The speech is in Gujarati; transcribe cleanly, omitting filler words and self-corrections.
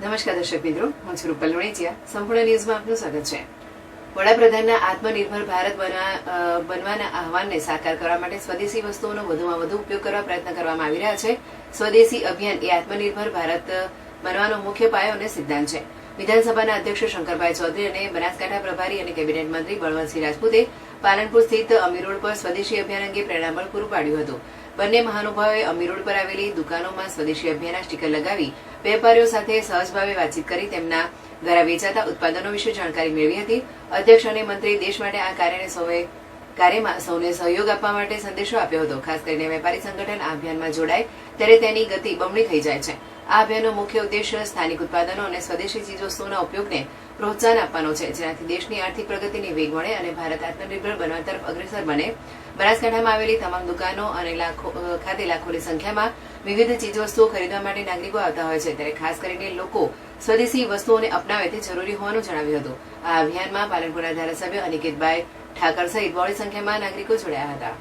નમસ્કાર દર્શક મિત્રો, હું છું રૂપલ લોણીચિયા. સંપૂર્ણ ન્યૂઝમાં આપનું સ્વાગત છે. વડાપ્રધાનના આત્મનિર્ભર ભારત બનવાના આહવાનને સાકાર કરવા માટે સ્વદેશી વસ્તુઓનો વધુમાં વધુ ઉપયોગ કરવા પ્રયત્ન કરવામાં આવી રહ્યા છે. સ્વદેશી અભિયાન એ આત્મનિર્ભર ભારત બનવાનો મુખ્ય પાયો અને સિદ્ધાંત છે. વિધાનસભાના અધ્યક્ષ શંકરભાઈ ચૌધરી અને બનાસકાંઠા પ્રભારી અને કેબિનેટ મંત્રી બળવંતસિંહ રાજપૂતે પાલનપુર સ્થિત અમીર રોડ પર સ્વદેશી અભિયાન અંગે પ્રેરણાબળ પૂરું પાડ્યું હતું. બંને મહાનુભાવોએ અમીર રોડ પર આવેલી દુકાનોમાં સ્વદેશી અભિયાનના સ્ટીકર લગાવી વેપારીઓ સાથે સહજભાવે વાતચીત કરી તેમના દ્વારા વેચાતા ઉત્પાદનો વિશે જાણકારી મેળવી હતી. અધ્યક્ષ અને મંત્રી દેશ માટે આ કાર્યમાં સૌને સહયોગ આપવા માટે સંદેશો આપ્યો હતો. ખાસ કરીને વેપારી સંગઠન આ અભિયાનમાં જોડાય ત્યારે તેની ગતિ બમણી થઈ જાય છે. આ અભિયાનનો મુખ્ય ઉદ્દેશ્ય સ્થાનિક ઉત્પાદનો અને સ્વદેશી ચીજવસ્તુઓના ઉપયોગને પ્રોત્સાહન આપવાનો છે, જેનાથી દેશની આર્થિક પ્રગતિને વેગ મળે અને ભારત આત્મનિર્ભર બનવા તરફ અગ્રેસર બને. બનાસકાંઠામાં આવેલી તમામ દુકાનો અને ખાતે લાખોની સંખ્યામાં વિવિધ ચીજવસ્તુઓ ખરીદવા માટે નાગરિકો આવતા હોય છે, ત્યારે ખાસ કરીને લોકો સ્વદેશી વસ્તુઓને અપનાવે તે જરૂરી હોવાનું જણાવ્યું હતું. આ અભિયાનમાં પાલનપુરના ધારાસભ્ય અનિકેતભાઈ ઠાકર સહિત બહોળી સંખ્યામાં નાગરિકો જોડાયા હતા.